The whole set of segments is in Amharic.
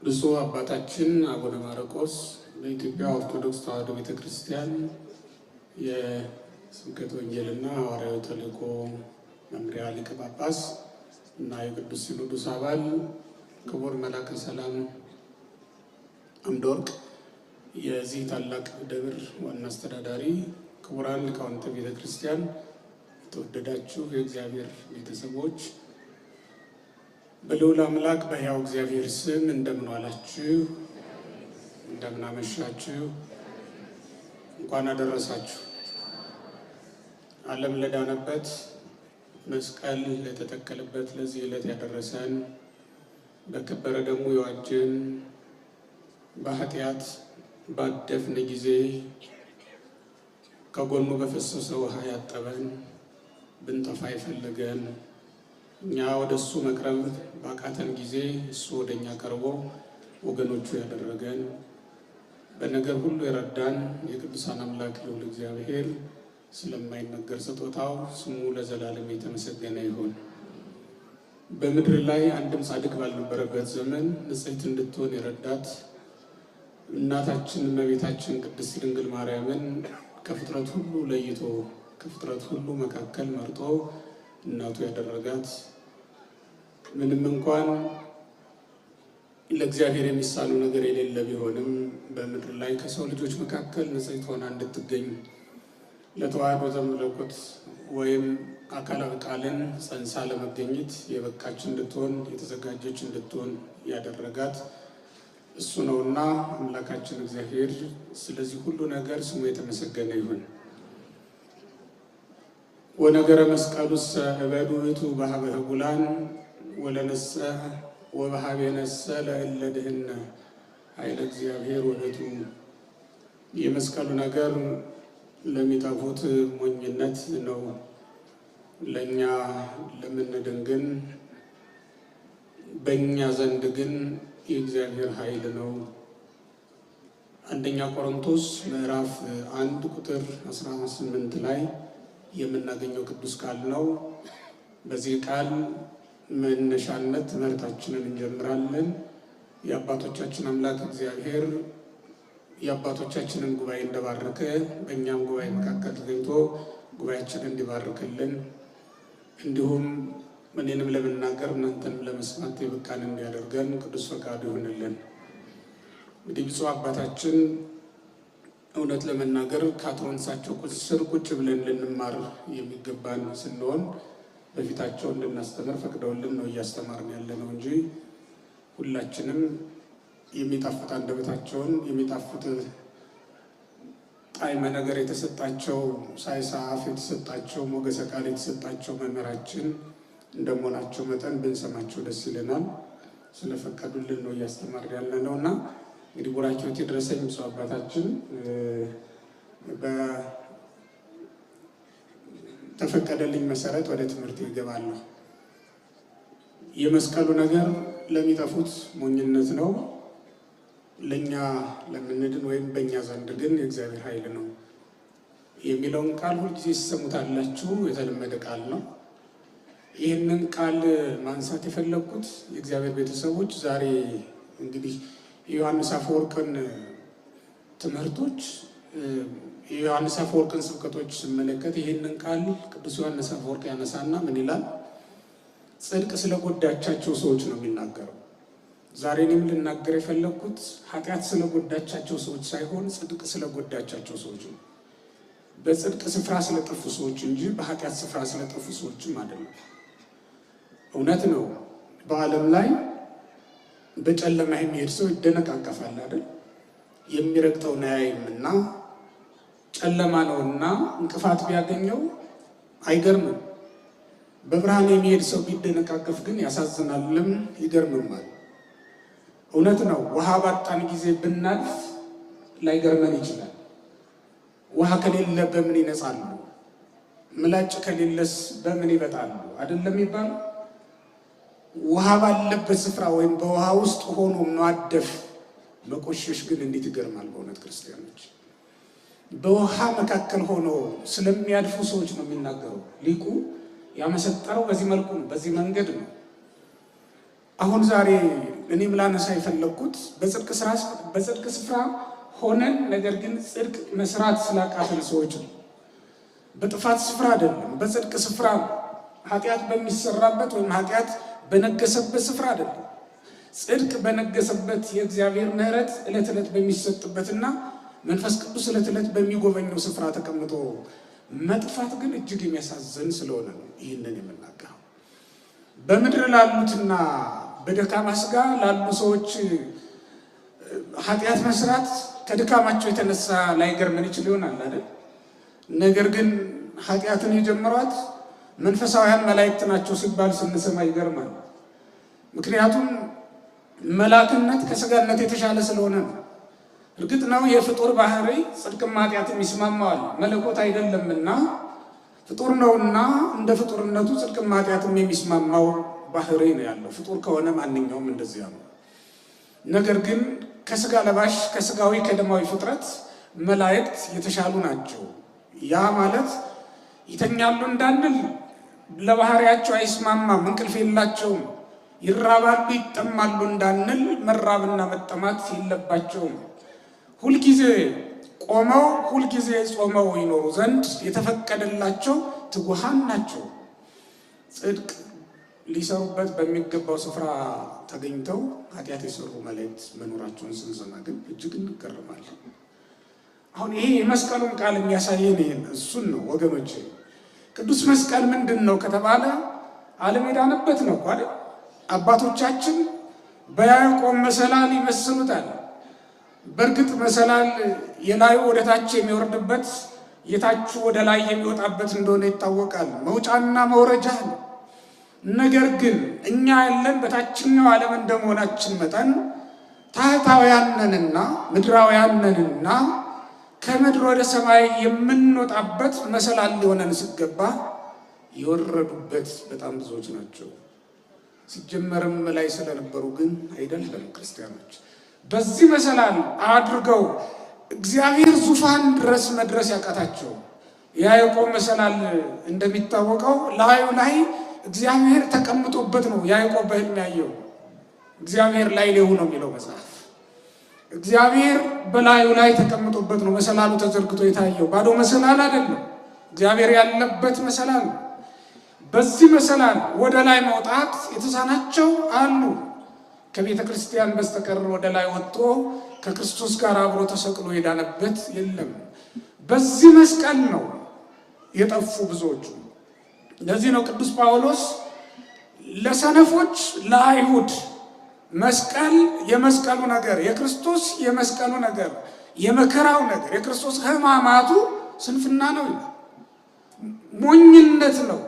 ብፁዕ አባታችን አቡነ ማርቆስ በኢትዮጵያ ኦርቶዶክስ ተዋሕዶ ቤተክርስቲያን የስብከተ ወንጌልና ሐዋርያዊ ተልእኮ መምሪያ ሊቀ ጳጳስ እና የቅዱስ ሲኖዶስ አባል ክቡር መላከ ሰላም አምደወርቅ፣ የዚህ ታላቅ ደብር ዋና አስተዳዳሪ፣ ክቡራን ሊቃውንተ ቤተክርስቲያን፣ የተወደዳችሁ የእግዚአብሔር ቤተሰቦች፣ በልዑል አምላክ በሕያው እግዚአብሔር ስም እንደምን ዋላችሁ? እንደምን አመሻችሁ? እንኳን አደረሳችሁ። ዓለም ለዳነበት መስቀል ለተተከለበት ለዚህ ዕለት ያደረሰን በከበረ ደሙ የዋጀን በኃጢአት ባደፍን ጊዜ ከጎኑ በፈሰሰ ውሃ ያጠበን ብንጠፋ የፈለገን እኛ ወደ እሱ መቅረብ ባቃተን ጊዜ እሱ ወደ እኛ ቀርቦ ወገኖቹ ያደረገን በነገር ሁሉ የረዳን የቅዱሳን አምላክ ልዑል እግዚአብሔር ስለማይነገር ስጦታው ስሙ ለዘላለም የተመሰገነ ይሁን። በምድር ላይ አንድም ጻድቅ ባልነበረበት ዘመን ንጽሕት እንድትሆን የረዳት እናታችን እመቤታችን ቅድስት ድንግል ማርያምን ከፍጥረት ሁሉ ለይቶ ከፍጥረት ሁሉ መካከል መርጦ እናቱ ያደረጋት ምንም እንኳን ለእግዚአብሔር የሚሳነው ነገር የሌለ ቢሆንም በምድር ላይ ከሰው ልጆች መካከል ንጽሕት ሆና እንድትገኝ ለተዋሕዶ ዘመለኮት ወይም አካላዊ ቃልን ጸንሳ ለመገኘት የበቃች እንድትሆን የተዘጋጀች እንድትሆን ያደረጋት እሱ ነውና አምላካችን እግዚአብሔር ስለዚህ ሁሉ ነገር ስሙ የተመሰገነ ይሁን። ወነገረ መስቀሉሰ እበዱ ውእቱ በሀበ ህጉላን ወለነሰ ወበሀበ ነሰ ለእለ ድህነ ኃይለ እግዚአብሔር ውእቱ። የመስቀሉ ነገር ለሚጠፉት ሞኝነት ነው፣ ለእኛ ለምንድን ግን በእኛ ዘንድ ግን የእግዚአብሔር ኃይል ነው። አንደኛ ቆሮንቶስ ምዕራፍ 1 ቁጥር 18 ላይ የምናገኘው ቅዱስ ቃል ነው። በዚህ ቃል መነሻነት ትምህርታችንን እንጀምራለን። የአባቶቻችን አምላክ እግዚአብሔር የአባቶቻችንን ጉባኤ እንደባረከ በእኛም ጉባኤ መካከል ተገኝቶ ጉባኤያችንን እንዲባርክልን እንዲሁም እኔንም ለመናገር እናንተንም ለመስማት የበቃን እንዲያደርገን ቅዱስ ፈቃዱ ይሆንልን። እንግዲህ ብፁዕ አባታችን እውነት ለመናገር ከአትሮንሳቸው ስር ቁጭ ብለን ልንማር የሚገባን ስንሆን በፊታቸው እንድናስተምር ፈቅደውልን ነው እያስተማርን ያለ ነው እንጂ ሁላችንም የሚጣፍጥ አንደበታቸውን የሚጣፍጥ ጣዕመ ነገር የተሰጣቸው ሳይሳፍ የተሰጣቸው ሞገሰ ቃል የተሰጣቸው መምህራችን እንደመሆናቸው መጠን ብንሰማቸው ደስ ይለናል። ስለፈቀዱልን ነው እያስተማርን ያለ ነው እና እንግዲህ ቡራኪዎት የደረሰኝ ብፁዕ አባታችን በተፈቀደልኝ መሰረት ወደ ትምህርት ይገባለሁ። የመስቀሉ ነገር ለሚጠፉት ሞኝነት ነው፣ ለእኛ ለምንድን ወይም በእኛ ዘንድ ግን የእግዚአብሔር ኃይል ነው የሚለውን ቃል ሁልጊዜ ሲሰሙታላችሁ የተለመደ ቃል ነው። ይህንን ቃል ማንሳት የፈለግኩት የእግዚአብሔር ቤተሰቦች ዛሬ እንግዲህ የዮሐንስ አፈወርቅን ትምህርቶች የዮሐንስ አፈወርቅን ስብከቶች ስመለከት ይህንን ቃል ቅዱስ ዮሐንስ አፈወርቅ ያነሳና ምን ይላል? ጽድቅ ስለጎዳቻቸው ሰዎች ነው የሚናገረው። ዛሬ እኔም ልናገር የፈለግኩት ኃጢአት ስለጎዳቻቸው ሰዎች ሳይሆን ጽድቅ ስለጎዳቻቸው ሰዎች ነው። በጽድቅ ስፍራ ስለጠፉ ሰዎች እንጂ በኃጢአት ስፍራ ስለጠፉ ሰዎችም አይደለም። እውነት ነው፣ በዓለም ላይ በጨለማ የሚሄድ ሰው ይደነቃቀፋል አይደል? የሚረግጠውን አያይምና ጨለማ ነውና እንቅፋት ቢያገኘው አይገርምም። በብርሃን የሚሄድ ሰው ቢደነቃቀፍ ግን ያሳዝናልም ይገርምማል። እውነት ነው፣ ውሃ ባጣን ጊዜ ብናልፍ ላይገርመን ይችላል። ውሃ ከሌለ በምን ይነጻሉ? ምላጭ ከሌለስ በምን ይበጣሉ? አይደለም ይባላል። ውሃ ባለበት ስፍራ ወይም በውሃ ውስጥ ሆኖ ማደፍ መቆሸሽ ግን እንዴት ይገርማል! በእውነት ክርስቲያኖች በውሃ መካከል ሆኖ ስለሚያልፉ ሰዎች ነው የሚናገረው ሊቁ። ያመሰጠረው በዚህ መልኩ ነው፣ በዚህ መንገድ ነው። አሁን ዛሬ እኔም ላነሳ የፈለኩት በጽድቅ ስፍራ ሆነን ነገር ግን ጽድቅ መስራት ስላቃተን ሰዎች ነው። በጥፋት ስፍራ አይደለም፣ በጽድቅ ስፍራ ኃጢአት በሚሰራበት ወይም ኃጢአት በነገሰበት ስፍራ አይደለም። ጽድቅ በነገሰበት የእግዚአብሔር ምሕረት ዕለት ዕለት በሚሰጥበትና መንፈስ ቅዱስ ዕለት ዕለት በሚጎበኘው ስፍራ ተቀምጦ መጥፋት ግን እጅግ የሚያሳዝን ስለሆነ ነው ይህንን የምናገረው። በምድር ላሉትና በደካማ ሥጋ ላሉ ሰዎች ኃጢአት መስራት ከድካማቸው የተነሳ ላይገርመን ይችል ይሆናል አይደል? ነገር ግን ኃጢአትን የጀመሯት መንፈሳውያን መላእክት ናቸው ሲባል ስንሰማ ይገርማል። ምክንያቱም መላእክነት ከሥጋነት የተሻለ ስለሆነ ነው። እርግጥ ነው የፍጡር ባህሪ ጽድቅም ኃጢአትም ይስማማዋል። መለኮት አይደለምና ፍጡር ነውና እንደ ፍጡርነቱ ጽድቅም ኃጢአትም የሚስማማው ባህሪ ነው ያለው። ፍጡር ከሆነ ማንኛውም እንደዚያ ነው። ነገር ግን ከሥጋ ለባሽ ከሥጋዊ ከደማዊ ፍጥረት መላእክት የተሻሉ ናቸው። ያ ማለት ይተኛሉ እንዳንል ለባህሪያቸው አይስማማም፣ እንቅልፍ የላቸውም። ይራባሉ ይጠማሉ እንዳንል መራብና መጠማት የለባቸውም። ሁልጊዜ ቆመው ሁልጊዜ ጾመው ይኖሩ ዘንድ የተፈቀደላቸው ትጉሃን ናቸው። ጽድቅ ሊሰሩበት በሚገባው ስፍራ ተገኝተው ኃጢአት የሰሩ መላእክት መኖራቸውን ስንሰማ ግን እጅግ እንገረማለን። አሁን ይሄ የመስቀሉን ቃል የሚያሳየን ይሄን እሱን ነው ወገኖቼ። ቅዱስ መስቀል ምንድን ነው ከተባለ ዓለም የዳነበት ነው አይደል? አባቶቻችን በያዕቆብ መሰላል ይመስሉታል። በእርግጥ መሰላል የላዩ ወደ ታች የሚወርድበት የታቹ ወደ ላይ የሚወጣበት እንደሆነ ይታወቃል። መውጫና መውረጃ ነው። ነገር ግን እኛ ያለን በታችኛው ዓለም እንደመሆናችን መጠን ታሕታውያን ነንና ምድራውያን ነንና ከምድር ወደ ሰማይ የምንወጣበት መሰላል ሊሆነን ሲገባ የወረዱበት በጣም ብዙዎች ናቸው። ሲጀመርም ላይ ስለነበሩ ግን አይደለም ክርስቲያኖች በዚህ መሰላል አድርገው እግዚአብሔር ዙፋን ድረስ መድረስ ያቃታቸው። የያዕቆብ መሰላል እንደሚታወቀው ላዩ ላይ እግዚአብሔር ተቀምጦበት ነው ያዕቆብ በሕልም ያየው። እግዚአብሔር ላይ ሌው ነው የሚለው መጽሐፍ። እግዚአብሔር በላዩ ላይ ተቀምጦበት ነው መሰላሉ ተዘርግቶ የታየው። ባዶ መሰላል አይደለም፣ እግዚአብሔር ያለበት መሰላል። በዚህ መሰላል ወደ ላይ መውጣት የተሳናቸው አሉ። ከቤተ ክርስቲያን በስተቀር ወደ ላይ ወጥቶ ከክርስቶስ ጋር አብሮ ተሰቅሎ የዳነበት የለም። በዚህ መስቀል ነው የጠፉ ብዙዎቹ። ለዚህ ነው ቅዱስ ጳውሎስ ለሰነፎች ለአይሁድ መስቀል የመስቀሉ ነገር የክርስቶስ የመስቀሉ ነገር የመከራው ነገር የክርስቶስ ሕማማቱ ስንፍና ነው፣ ሞኝነት ነው።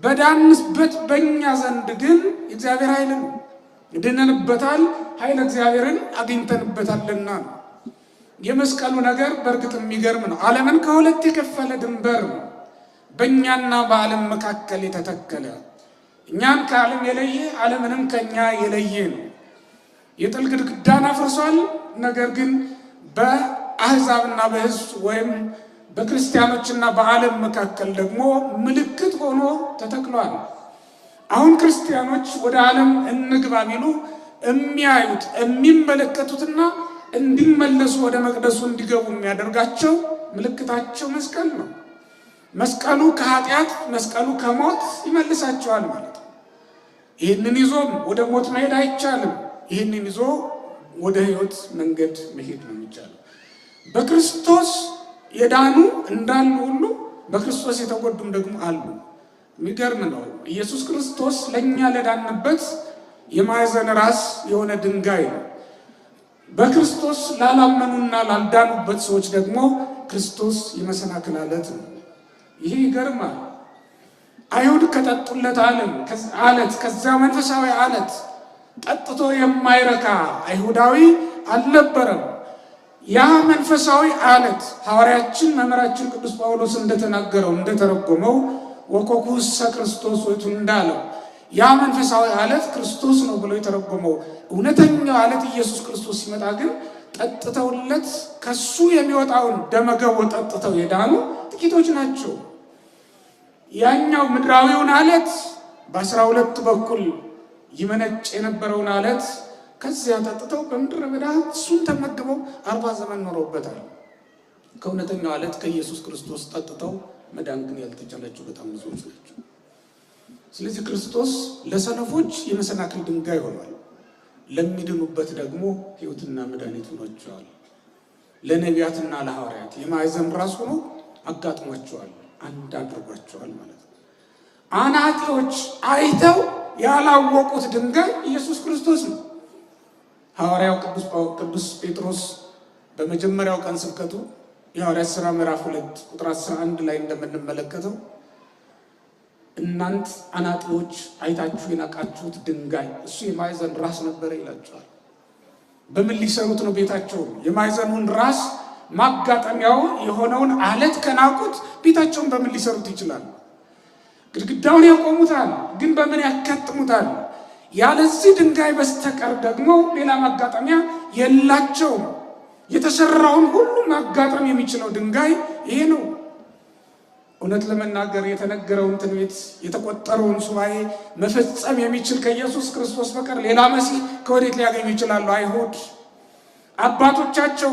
በዳንበት በእኛ ዘንድ ግን እግዚአብሔር ኃይል ነው። ድነንበታል፣ ኃይለ እግዚአብሔርን አግኝተንበታልና ነው። የመስቀሉ ነገር በእርግጥ የሚገርም ነው። ዓለምን ከሁለት የከፈለ ድንበር ነው። በእኛና በዓለም መካከል የተተከለ እኛን ከዓለም የለየ ዓለምንም ከእኛ የለየ ነው። የጥል ግድግዳን አፍርሷል። ነገር ግን በአሕዛብና በሕዝብ ወይም በክርስቲያኖችና በዓለም መካከል ደግሞ ምልክት ሆኖ ተተክሏል። አሁን ክርስቲያኖች ወደ ዓለም እንግባ ቢሉ የሚያዩት የሚመለከቱትና እንዲመለሱ ወደ መቅደሱ እንዲገቡ የሚያደርጋቸው ምልክታቸው መስቀል ነው። መስቀሉ ከኃጢአት መስቀሉ ከሞት ይመልሳቸዋል ማለት ነው። ይህንን ይዞም ወደ ሞት መሄድ አይቻልም። ይህንን ይዞ ወደ ሕይወት መንገድ መሄድ ነው የሚቻለው። በክርስቶስ የዳኑ እንዳሉ ሁሉ በክርስቶስ የተጎዱም ደግሞ አሉ። የሚገርም ነው። ኢየሱስ ክርስቶስ ለእኛ ለዳንበት የማዕዘን ራስ የሆነ ድንጋይ ነው። በክርስቶስ ላላመኑና ላልዳኑበት ሰዎች ደግሞ ክርስቶስ የመሰናክል ዓለት ነው። ይሄ ይገርማል። አይሁድ ከጠጡለት አለት ከዛ መንፈሳዊ አለት ጠጥቶ የማይረካ አይሁዳዊ አልነበረም። ያ መንፈሳዊ አለት ሐዋርያችን መምህራችን ቅዱስ ጳውሎስ እንደተናገረው እንደተረጎመው ወኮኩሰ ክርስቶስ ወይቱ እንዳለው ያ መንፈሳዊ አለት ክርስቶስ ነው ብሎ የተረጎመው እውነተኛው አለት ኢየሱስ ክርስቶስ ሲመጣ ግን ጠጥተውለት ከሱ የሚወጣውን ደመገቦ ጠጥተው የዳኑ ጥቂቶች ናቸው። ያኛው ምድራዊውን አለት በ12 በኩል ይመነጭ የነበረውን አለት ከዚያ ጠጥተው በምድረ በዳ እሱን ተመግበው 40 ዘመን ኖረውበታል። ከእውነተኛው አለት ከኢየሱስ ክርስቶስ ጠጥተው መዳን ግን ያልተቻላቸው በጣም ብዙዎች ናቸው። ስለዚህ ክርስቶስ ለሰነፎች የመሰናክል ድንጋይ ሆኗል፣ ለሚድኑበት ደግሞ ሕይወትና መድኃኒት ሆኗቸዋል። ለነቢያትና ለሐዋርያት የማዕዘን ራስ ሆኖ አጋጥሟቸዋል፣ አንድ አድርጓቸዋል ማለት ነው። አናጢዎች አይተው ያላወቁት ድንጋይ ኢየሱስ ክርስቶስ ነው። ሐዋርያው ቅዱስ ጴጥሮስ በመጀመሪያው ቀን ስብከቱ የሐዋርያት ሥራ ምዕራፍ 2 ቁጥር 11 ላይ እንደምንመለከተው እናንት አናጢዎች አይታችሁ የናቃችሁት ድንጋይ እሱ የማዕዘን ራስ ነበረ ይላቸዋል። በምን ሊሰሩት ነው ቤታቸውን? የማዕዘኑን ራስ ማጋጠሚያው የሆነውን አለት ከናቁት ቤታቸውን በምን ሊሰሩት ይችላል? ግድግዳውን ያቆሙታል፣ ግን በምን ያካጥሙታል? ያለዚህ ድንጋይ በስተቀር ደግሞ ሌላ ማጋጠሚያ የላቸውም። የተሰራውን ሁሉ ማጋጠም የሚችለው ድንጋይ ይሄ ነው። እውነት ለመናገር የተነገረውን ትንቢት የተቆጠረውን ሱባኤ መፈጸም የሚችል ከኢየሱስ ክርስቶስ በቀር ሌላ መሲህ ከወዴት ሊያገኙ ይችላሉ? አይሁድ አባቶቻቸው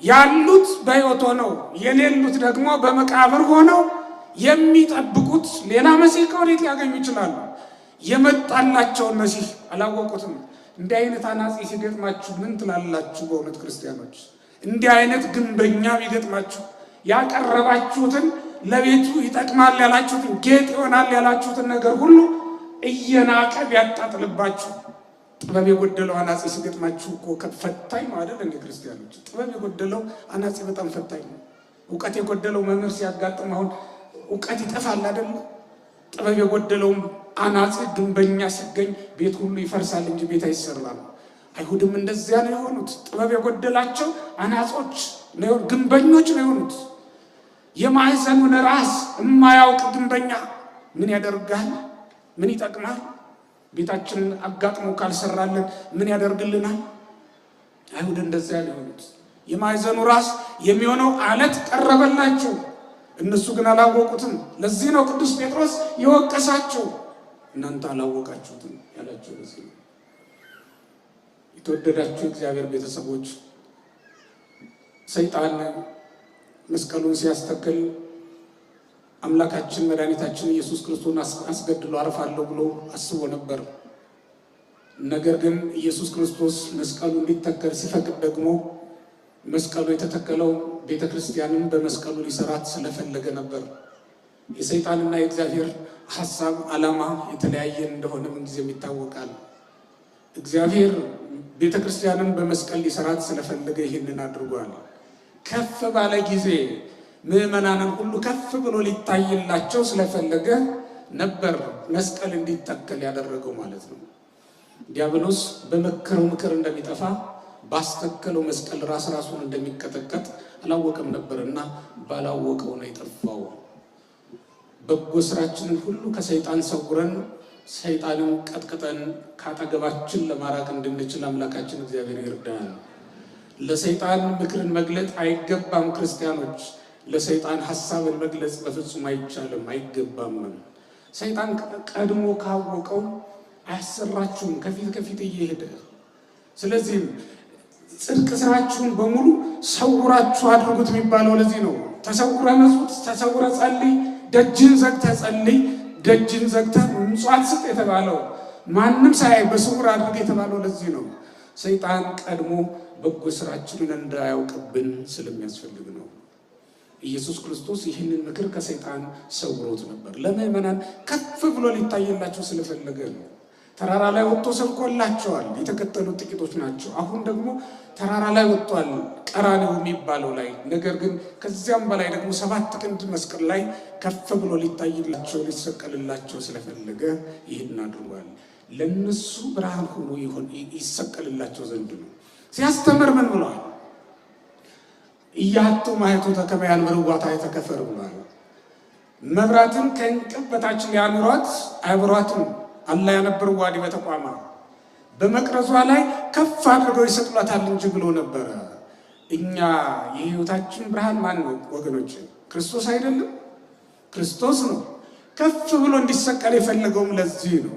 ያሉት በሕይወት ሆነው የሌሉት ደግሞ በመቃብር ሆነው የሚጠብቁት ሌላ መሲህ ከወዴት ሊያገኙ ይችላሉ? የመጣላቸውን መሲህ አላወቁትም። እንዲህ አይነት አናጺ ሲገጥማችሁ ምን ትላላችሁ? በእውነት ክርስቲያኖች እንዲህ አይነት ግንበኛ ቢገጥማችሁ ያቀረባችሁትን ለቤቱ ይጠቅማል ያላችሁትን ጌጥ ይሆናል ያላችሁትን ነገር ሁሉ እየናቀ ቢያጣጥልባችሁ፣ ጥበብ የጎደለው አናጺ ሲገጥማችሁ እኮ ፈታኝ ነው አይደል? እንደ ክርስቲያኖች ጥበብ የጎደለው አናጺ በጣም ፈታኝ ነው። እውቀት የጎደለው መምህር ሲያጋጥም አሁን እውቀት ይጠፋል አይደል? ጥበብ የጎደለውም አናጺ ግንበኛ ሲገኝ ቤት ሁሉ ይፈርሳል እንጂ ቤት አይሰራም። አይሁድም እንደዚያ ነው የሆኑት። ጥበብ የጎደላቸው አናጾች ነው፣ ግንበኞች ነው የሆኑት። የማዕዘኑን ራስ የማያውቅ ግንበኛ ምን ያደርጋል? ምን ይጠቅማል? ቤታችንን አጋጥሞ ካልሰራልን ምን ያደርግልናል? አይሁድ እንደዚያ ነው የሆኑት። የማዕዘኑ ራስ የሚሆነው አለት ቀረበላቸው፣ እነሱ ግን አላወቁትም። ለዚህ ነው ቅዱስ ጴጥሮስ የወቀሳቸው። እናንተ አላወቃችሁትም ያላቸው ለዚህ ነው። የተወደዳችሁ እግዚአብሔር ቤተሰቦች ሰይጣን መስቀሉን ሲያስተክል አምላካችን መድኃኒታችን ኢየሱስ ክርስቶስን አስገድሎ አርፋለሁ ብሎ አስቦ ነበር። ነገር ግን ኢየሱስ ክርስቶስ መስቀሉ እንዲተከል ሲፈቅድ ደግሞ መስቀሉ የተተከለው ቤተ ክርስቲያንን በመስቀሉ ሊሰራት ስለፈለገ ነበር። የሰይጣንና የእግዚአብሔር ሐሳብ ዓላማ የተለያየ እንደሆነ ምንጊዜም ይታወቃል። እግዚአብሔር ቤተ ክርስቲያንን በመስቀል ሊሰራት ስለፈለገ ይህንን አድርጓል። ከፍ ባለ ጊዜ ምዕመናንን ሁሉ ከፍ ብሎ ሊታይላቸው ስለፈለገ ነበር መስቀል እንዲተከል ያደረገው ማለት ነው። ዲያብሎስ በመከረው ምክር እንደሚጠፋ ባስተከለው መስቀል ራሱን እንደሚቀጠቀጥ አላወቀም ነበርና ባላወቀው ነው የጠፋው። በጎ ስራችንን ሁሉ ከሰይጣን ሰውረን ሰይጣንን ቀጥቅጠን ካጠገባችን ለማራቅ እንድንችል አምላካችን እግዚአብሔር ይርዳን። ለሰይጣን ምክርን መግለጥ አይገባም። ክርስቲያኖች ለሰይጣን ሐሳብን መግለጽ በፍጹም አይቻልም፣ አይገባም። ሰይጣን ቀድሞ ካወቀው አያሰራችሁም ከፊት እየሄደ። ስለዚህም ጽድቅ ስራችሁን በሙሉ ሰውራችሁ አድርጉት የሚባለው ለዚህ ነው። ተሰውረ መጽውት፣ ተሰውረ ጸልይ፣ ደጅን ዘግተህ ጸልይ፣ ደጅን ዘግተህ ምጽዋት ስጥ የተባለው ማንም ሳያይ በስውር አድርግ የተባለው ለዚህ ነው። ሰይጣን ቀድሞ በጎ ስራችንን እንዳያውቅብን ስለሚያስፈልግ ነው። ኢየሱስ ክርስቶስ ይህንን ምክር ከሰይጣን ሰውሮት ነበር። ለምዕመናን ከፍ ብሎ ሊታየላቸው ስለፈለገ ነው። ተራራ ላይ ወጥቶ ሰብኮላቸዋል። የተከተሉት ጥቂቶች ናቸው። አሁን ደግሞ ተራራ ላይ ወጥቷል፣ ቀራንዮ የሚባለው ላይ። ነገር ግን ከዚያም በላይ ደግሞ 7 ክንድ መስቀል ላይ ከፍ ብሎ ሊታይላቸው ሊሰቀልላቸው ስለፈለገ ይህን አድርጓል። ለነሱ ብርሃን ሆኖ ይሰቀልላቸው ዘንድ ነው። ሲያስተምር ምን ብሏል? እያቱ ማየቱ ተከማያን በርዋታ የተከፈር ብሏል። መብራትን ከእንቅብ በታች ሊያኑሯት አያብሯትም አላ ያነብር ዋዲ በተቋማ በመቅረዟ ላይ ከፍ አድርገው ይሰቅሏታል እንጂ ብሎ ነበረ። እኛ የሕይወታችን ብርሃን ማን ነው ወገኖች? ክርስቶስ አይደለም? ክርስቶስ ነው። ከፍ ብሎ እንዲሰቀል የፈለገውም ለዚህ ነው።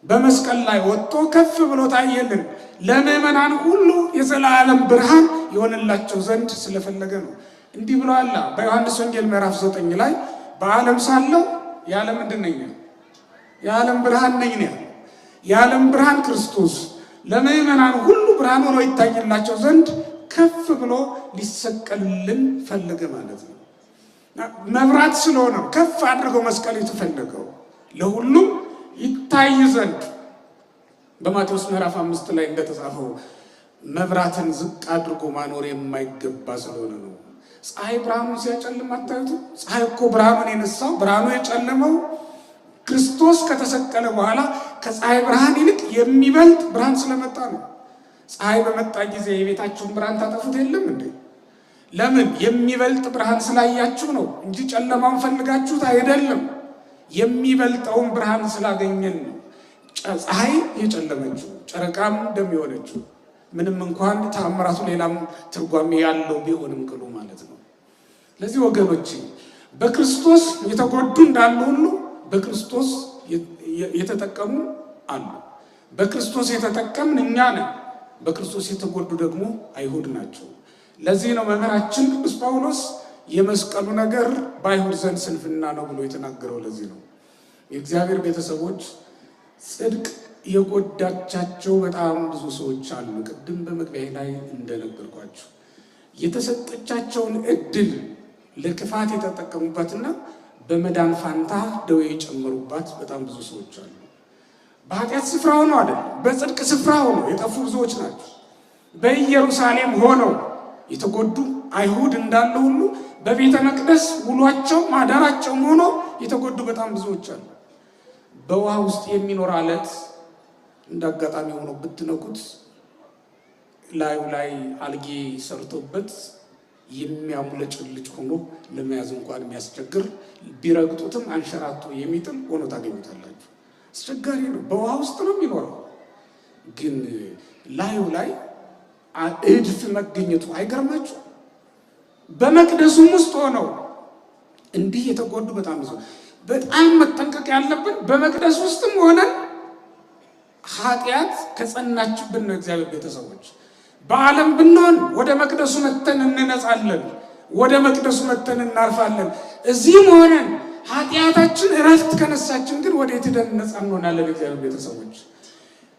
በመስቀል ላይ ወጥቶ ከፍ ብሎ ታየልን። ለምእመናን ሁሉ የዘላለም ብርሃን የሆነላቸው ዘንድ ስለፈለገ ነው። እንዲህ ብሏል በዮሐንስ ወንጌል ምዕራፍ 9 ላይ በዓለም ሳለሁ የዓለም ምንድን ነኝ? የዓለም ብርሃን ነኝ ነው። የዓለም ብርሃን ክርስቶስ ለምእመናን ሁሉ ብርሃን ሆኖ ይታይላቸው ዘንድ ከፍ ብሎ ሊሰቀልልን ፈለገ ማለት ነው። መብራት ስለሆነ ከፍ አድርገው መስቀል የተፈለገው ለሁሉም ይታይ ዘንድ። በማቴዎስ ምዕራፍ 5 ላይ እንደተጻፈው መብራትን ዝቅ አድርጎ ማኖር የማይገባ ስለሆነ ነው። ፀሐይ ብርሃኑን ሲያጨልም አታዩት? ፀሐይ እኮ ብርሃኑን የነሳው ብርሃኑ የጨለመው ክርስቶስ ከተሰቀለ በኋላ ከፀሐይ ብርሃን ይልቅ የሚበልጥ ብርሃን ስለመጣ ነው። ፀሐይ በመጣ ጊዜ የቤታችሁን ብርሃን ታጠፉት የለም እንዴ? ለምን? የሚበልጥ ብርሃን ስላያችሁ ነው እንጂ ጨለማውን ፈልጋችሁት አይደለም። የሚበልጠውን ብርሃን ስላገኘን ነው ፀሐይ የጨለመችው ጨረቃም ደም የሆነችው። ምንም እንኳን ተአምራቱ ሌላም ትርጓሜ ያለው ቢሆንም ቅሉ ማለት ነው። ለዚህ ወገኖች በክርስቶስ የተጎዱ እንዳሉ ሁሉ በክርስቶስ የተጠቀሙ አሉ። በክርስቶስ የተጠቀምን እኛ ነን። በክርስቶስ የተጎዱ ደግሞ አይሁድ ናቸው። ለዚህ ነው መምህራችን ቅዱስ ጳውሎስ የመስቀሉ ነገር በአይሁድ ዘንድ ስንፍና ነው ብሎ የተናገረው። ለዚህ ነው የእግዚአብሔር ቤተሰቦች ጽድቅ የጎዳቻቸው በጣም ብዙ ሰዎች አሉ። ቅድም በመግቢያ ላይ እንደነገርኳቸው የተሰጠቻቸውን እድል ለክፋት የተጠቀሙባትና በመዳን ፋንታ ደዌ የጨመሩባት በጣም ብዙ ሰዎች አሉ። በኃጢአት ስፍራ ሆነው አይደለም፣ በጽድቅ ስፍራ ሆነው የጠፉ ብዙዎች ናቸው። በኢየሩሳሌም ሆነው የተጎዱ አይሁድ እንዳለ ሁሉ በቤተ መቅደስ ውሏቸው ማዳራቸውም ሆኖ የተጎዱ በጣም ብዙዎች አሉ። በውሃ ውስጥ የሚኖር አለት እንዳጋጣሚ ሆኖ ብትነኩት ላዩ ላይ አልጌ ሰርቶበት የሚያሙለጭልጭ ሆኖ ለመያዝ እንኳን የሚያስቸግር ቢረግጡትም አንሸራቶ የሚጥል ሆኖ ታገኙታላችሁ። አስቸጋሪ ነው። በውሃ ውስጥ ነው የሚኖረው፣ ግን ላዩ ላይ እድፍ መገኘቱ አይገርማችሁ? በመቅደሱም ውስጥ ሆነው እንዲህ የተጎዱ በጣም ብዙ። በጣም መጠንቀቅ ያለብን በመቅደስ ውስጥም ሆነን ኃጢአት ከጸናችብን ነው። እግዚአብሔር ቤተሰቦች በዓለም ብንሆን ወደ መቅደሱ መተን እንነጻለን፣ ወደ መቅደሱ መተን እናርፋለን። እዚህም ሆነን ኃጢአታችን እረፍት ከነሳችን ግን ወዴት ሄደን ነጻ እንሆናለን? እግዚአብሔር ቤተሰቦች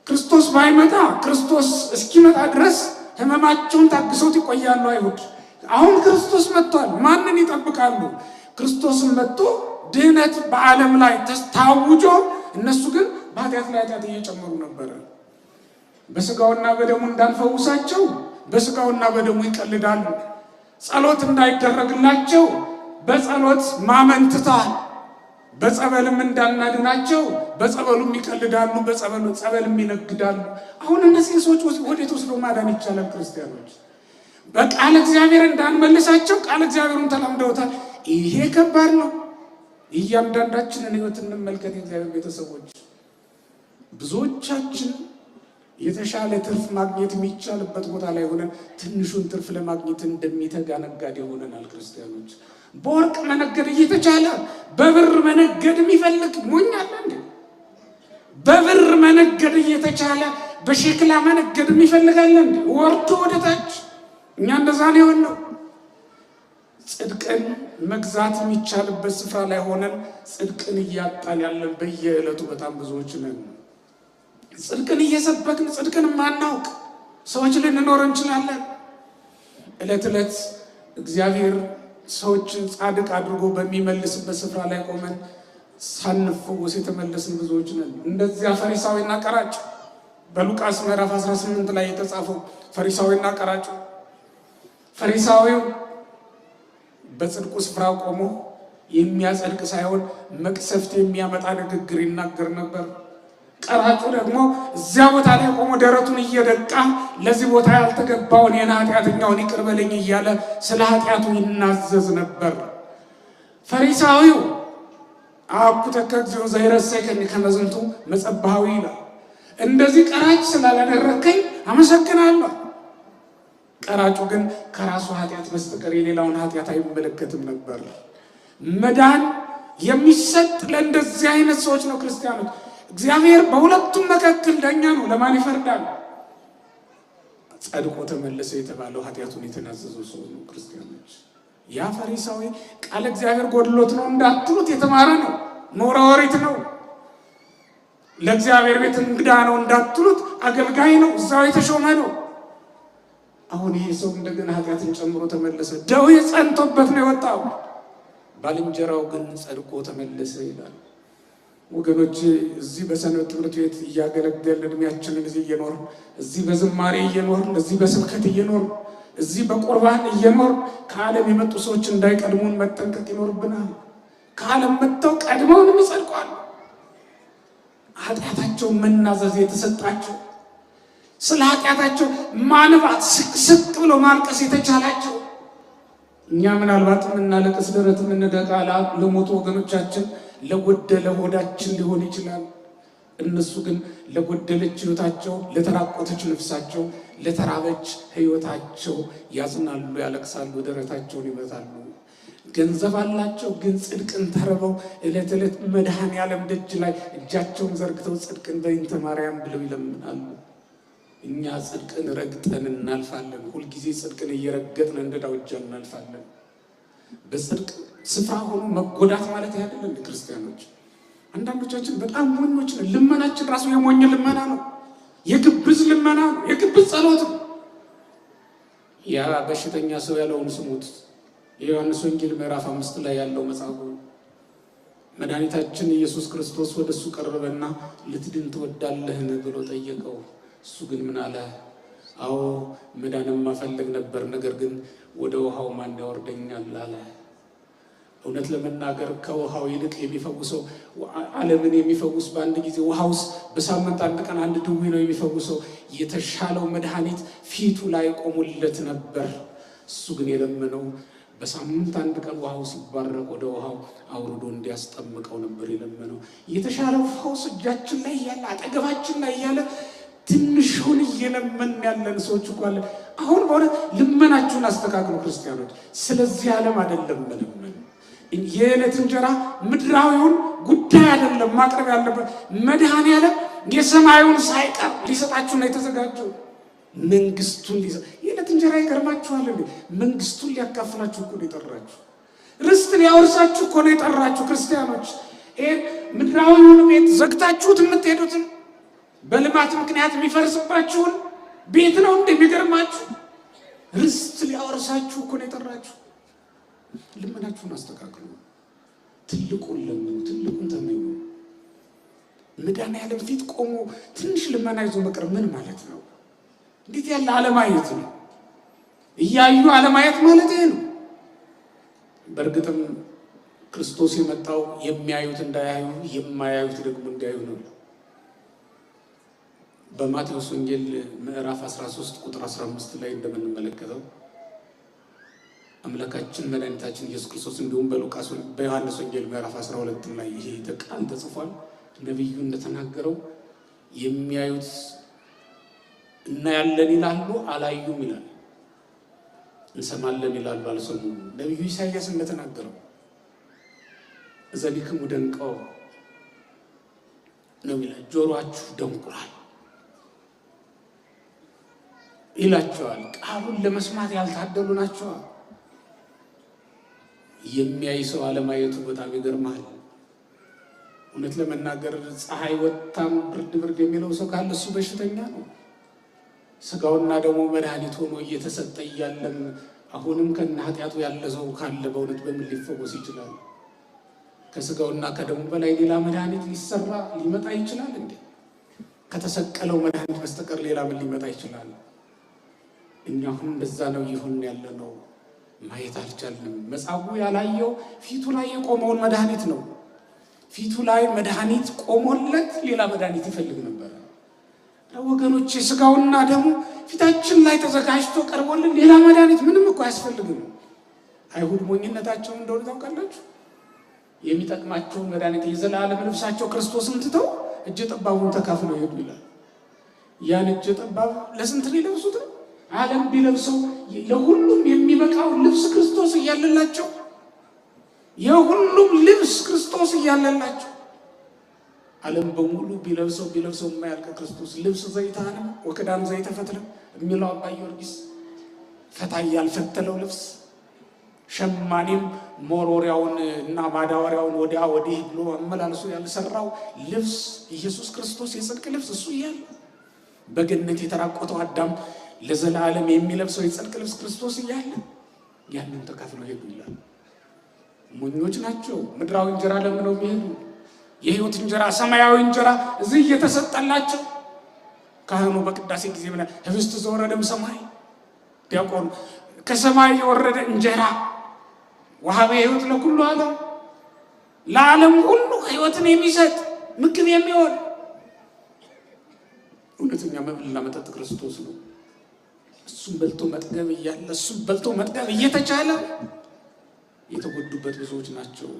ክርስቶስ ባይመጣ ክርስቶስ እስኪመጣ ድረስ ሕመማቸውን ታግሰውት ይቆያሉ አይሁድ። አሁን ክርስቶስ መጥቷል። ማንን ይጠብቃሉ? ክርስቶስን መጥቶ ድህነት በዓለም ላይ ታውጆ እነሱ ግን በኃጢአት ላይ ኃጢአት እየጨመሩ ነበረ። በስጋውና በደሙ እንዳንፈውሳቸው በስጋውና በደሙ ይቀልዳሉ። ጸሎት እንዳይደረግላቸው በጸሎት ማመንትተዋል። በጸበልም እንዳናድናቸው በጸበሉም ይቀልዳሉ፣ ጸበልም ይነግዳሉ። አሁን እነዚህ ሰዎች ወዴት ወስዶ ማዳን ይቻላል? ክርስቲያኖች በቃል እግዚአብሔር እንዳንመልሳቸው ቃል እግዚአብሔሩን ተላምደውታል። ይሄ ከባድ ነው። እያንዳንዳችንን ሕይወት እንመልከት። የእግዚአብሔር ቤተሰቦች ብዙዎቻችን የተሻለ ትርፍ ማግኘት የሚቻልበት ቦታ ላይ ሆነን ትንሹን ትርፍ ለማግኘት እንደሚተጋ ነጋዴ ሆነናል። ክርስቲያኖች በወርቅ መነገድ እየተቻለ በብር መነገድ የሚፈልግ ሞኝ አለ እንዴ? በብር መነገድ እየተቻለ በሸክላ መነገድ የሚፈልጋለ እንዴ? ወርዶ ወደታች። እኛ እንደዛ ነው የሆነው። ጽድቅን መግዛት የሚቻልበት ስፍራ ላይ ሆነን ጽድቅን እያጣን ያለን በየዕለቱ በጣም ብዙዎች ነን። ጽድቅን እየሰበክን ጽድቅን ማናውቅ ሰዎች ልንኖር እንችላለን። ዕለት ዕለት እግዚአብሔር ሰዎችን ጻድቅ አድርጎ በሚመልስበት ስፍራ ላይ ቆመን ሳንፈወስ የተመለስን ብዙዎች ነን። እንደዚያ ፈሪሳዊና ቀራጭ በሉቃስ ምዕራፍ 18 ላይ የተጻፈው ፈሪሳዊና ቀራጭ። ፈሪሳዊው በጽድቁ ስፍራ ቆሞ የሚያጸድቅ ሳይሆን መቅሰፍት የሚያመጣ ንግግር ይናገር ነበር። ቀራጩ ደግሞ እዚያ ቦታ ላይ ቆሞ ደረቱን እየደቃ ለዚህ ቦታ ያልተገባውን የኔ ኃጢአተኛውን ይቅር በለኝ እያለ ስለ ኃጢአቱ ይናዘዝ ነበር። ፈሪሳዊው አኩተከ እግዚኦ ዘይረሰከኒ ከመ ዝንቱ መጸባሃዊ ይላል። እንደዚህ ቀራጭ ስላላደረከኝ አመሰግናለሁ። ቀራጩ ግን ከራሱ ኃጢአት በስተቀር የሌላውን ኃጢአት አይመለከትም ነበር። መዳን የሚሰጥ ለእንደዚህ አይነት ሰዎች ነው። ክርስቲያኖች እግዚአብሔር በሁለቱም መካከል ዳኛ ነው። ለማን ይፈርዳል? ጸድቆ ተመለሰ የተባለው ኃጢአቱን የተናዘዘው ሰው ነው። ክርስቲያኖች ያ ፈሪሳዊ ቃል እግዚአብሔር ጎድሎት ነው እንዳትሉት የተማረ ነው። ኖረ ወሪት ነው። ለእግዚአብሔር ቤት እንግዳ ነው እንዳትሉት አገልጋይ ነው። እዛው የተሾመ ነው። አሁን ይሄ ሰው እንደገና ኃጢአትን ጨምሮ ተመለሰ። ደዌ ጸንቶበት ነው የወጣው። ባልንጀራው ግን ጸድቆ ተመለሰ ይላል። ወገኖች እዚህ በሰንበት ትምህርት ቤት እያገለገልን እድሜያችንን እዚህ እየኖርን እዚህ በዝማሬ እየኖርን እዚህ በስብከት እየኖርን እዚህ በቁርባን እየኖርን ከዓለም የመጡ ሰዎች እንዳይቀድሙን መጠንቀቅ ይኖርብናል። ከዓለም መጥተው ቀድመውንም ይጸድቋል። ኃጢአታቸው መናዘዝ የተሰጣቸው ስለ ኃጢአታቸው ማንባት ስቅ ብሎ ማልቀስ የተቻላቸው እኛ ምናልባት የምናለቅስ ደረት የምንደቃ ለሞቱ ወገኖቻችን ለጎደለ ሆዳችን ሊሆን ይችላል። እነሱ ግን ለጎደለች ሕይወታቸው፣ ለተራቆተች ነፍሳቸው፣ ለተራበች ሕይወታቸው ያዝናሉ፣ ያለቅሳሉ፣ ደረታቸውን ይመታሉ። ገንዘብ አላቸው፣ ግን ጽድቅን ተርበው ዕለት ዕለት መድኃኔዓለም ደጅ ላይ እጃቸውን ዘርግተው ጽድቅን በእንተ ማርያም ብለው ይለምናሉ። እኛ ጽድቅን ረግጠን እናልፋለን። ሁልጊዜ ጽድቅን እየረገጥን እንደ ዳውጃ እናልፋለን። በጽድቅ ስፍራ ሆኖ መጎዳት ማለት አይደለም። ክርስቲያኖች አንዳንዶቻችን በጣም ሞኞች ነን። ልመናችን ራሱ የሞኝ ልመና ነው። የግብዝ ልመና ነው። የግብዝ ጸሎት ነው። ያ በሽተኛ ሰው ያለውን ስሙት። የዮሐንስ ወንጌል ምዕራፍ 5 ላይ ያለው መጽሐፉ መድኃኒታችን ኢየሱስ ክርስቶስ ወደሱ ቀረበና ልትድን ትወዳለህን ብሎ ጠየቀው። እሱ ግን ምን አለ? አዎ መዳንም ማፈልግ ነበር፣ ነገር ግን ወደ ውሃው ማን ያወርደኛል አለ። እውነት ለመናገር ከውሃው ይልቅ የሚፈውሰው ዓለምን የሚፈውስ በአንድ ጊዜ ውሃ ውስጥ በሳምንት አንድ ቀን አንድ ድውይ ነው የሚፈውሰው። የተሻለው መድኃኒት ፊቱ ላይ ቆሙለት ነበር። እሱ ግን የለመነው በሳምንት አንድ ቀን ውሃው ሲባረቅ ወደ ውሃው አውርዶ እንዲያስጠምቀው ነበር የለመነው። የተሻለው ፈውስ እጃችን ላይ ያለ አጠገባችን ላይ ያለ ትንሹን እየለመን ያለን ሰዎች እኮ አለ። አሁን በእውነት ልመናችሁን አስተካክሉ ክርስቲያኖች። ስለዚህ ዓለም አይደለም መለመን። የዕለት እንጀራ ምድራዊውን ጉዳይ አይደለም ማቅረብ ያለበት። መድኃኔዓለም የሰማዩን ሳይቀር ሊሰጣችሁ ነው የተዘጋጀው። መንግስቱን የዕለት እንጀራ ይገርማችኋል እንዴ? መንግስቱን ሊያካፍላችሁ እኮ ነው የጠራችሁ። ርስት ሊያወርሳችሁ እኮ ነው የጠራችሁ ክርስቲያኖች። ይሄን ምድራዊውን ቤት ዘግታችሁት የምትሄዱትን በልማት ምክንያት የሚፈርስባችሁን ቤት ነው እንደሚገርማችሁ። ርስት ሊያወርሳችሁ እኮ ነው የጠራችሁ። ልመናችሁን አስተካክሉ። ትልቁን ለምኑ፣ ትልቁን ተመኙ። መድኃኔዓለም ፊት ቆሞ ትንሽ ልመና ይዞ መቅረብ ምን ማለት ነው? እንዴት ያለ አለማየት ነው! እያዩ አለማየት ማለት ይሄ ነው። በእርግጥም ክርስቶስ የመጣው የሚያዩት እንዳያዩ የማያዩት ደግሞ እንዲያዩ ነው። በማቴዎስ ወንጌል ምዕራፍ 13 ቁጥር 15 ላይ እንደምንመለከተው አምላካችን መድኃኒታችን ኢየሱስ ክርስቶስ እንዲሁም በዮሐንስ ወንጌል ምዕራፍ 12 ላይ ይሄ ቃል ተጽፏል። ነቢዩ እንደተናገረው የሚያዩት እናያለን ይላሉ፣ አላዩም ይላል። እንሰማለን ይላሉ፣ አልሰሙም። ነቢዩ ኢሳይያስ እንደተናገረው እዘኒክሙ ደንቀው ነው ይላል። ጆሮአችሁ ደንቁሯል ይላቸዋል። ቃሉን ለመስማት ያልታደሉ ናቸው። የሚያይ ሰው አለማየቱ በጣም ይገርማል። እውነት ለመናገር ፀሐይ ወጣም ብርድ የሚለው ሰው ካለ እሱ በሽተኛ ነው። ስጋውና ደግሞ መድኃኒት ሆኖ እየተሰጠ እያለም አሁንም ከነ ኃጢአቱ ያለ ሰው ካለ በእውነት በምን ሊፈወስ ይችላል? ከስጋውና ከደሙ በላይ ሌላ መድኃኒት ሊመጣ ይችላል እንዴ? ከተሰቀለው መድኃኒት በስተቀር ሌላ ምን ሊመጣ ይችላል? እኛ አሁን እንደዛ ነው ይሁን ያለ ነው። ማየት አልቻልንም። መጻጉዕ ያላየው ፊቱ ላይ የቆመውን መድኃኒት ነው። ፊቱ ላይ መድኃኒት ቆሞለት ሌላ መድኃኒት ይፈልግ ነበር። ወገኖች ስጋውና ደሙ ፊታችን ላይ ተዘጋጅቶ ቀርቦልን ሌላ መድኃኒት ምንም እኮ አያስፈልግም። አይሁድ ሞኝነታቸው እንደሆነ ታውቃላችሁ። የሚጠቅማቸውን መድኃኒት የዘላለም ልብሳቸው ክርስቶስን ትተው እጀ ጠባቡን ተካፍለው ይሄዱ ይላል። ያን እጀ ጠባብ ለስንት ሊለብሱት ነው? ዓለም ቢለብሰው ለሁሉም የሚበቃው ልብስ ክርስቶስ እያለላቸው፣ የሁሉም ልብስ ክርስቶስ እያለላቸው ዓለም በሙሉ ቢለብሰው የማያልቅ ክርስቶስ ልብስ ዘይታነ ወከዳም ዘይተ ፈትለ የሚለው አባ ጊዮርጊስ ፈታ ያልፈተለው ልብስ ሸማኔም ሞሮሪያውን እና ማዳወሪያውን ወዲያ ወዲህ ብሎ አመላልሶ ያልሰራው ልብስ ኢየሱስ ክርስቶስ የጽድቅ ልብስ እሱ እያለ በገነት የተራቆተው አዳም ለዘላለም የሚለብሰው የጽድቅ ልብስ ክርስቶስ እያለ ያንን ተካፍለው ሄዱ ይላል። ሞኞች ናቸው። ምድራዊ እንጀራ ለምነው የሚሄዱ የህይወት እንጀራ ሰማያዊ እንጀራ እዚህ እየተሰጠላቸው ካህኑ በቅዳሴ ጊዜ ምን ህብስት ዘወረደም ሰማይ ዲያቆን ከሰማይ የወረደ እንጀራ ወሀበ ህይወት ለኩሉ ዓለም ለዓለም ሁሉ ህይወትን የሚሰጥ ምግብ የሚሆን እውነተኛ መብልና መጠጥ ክርስቶስ ነው። እሱም በልቶ መጥገብ እያለ እሱም በልቶ መጥገብ እየተቻለ የተጎዱበት ብዙዎች ናቸው።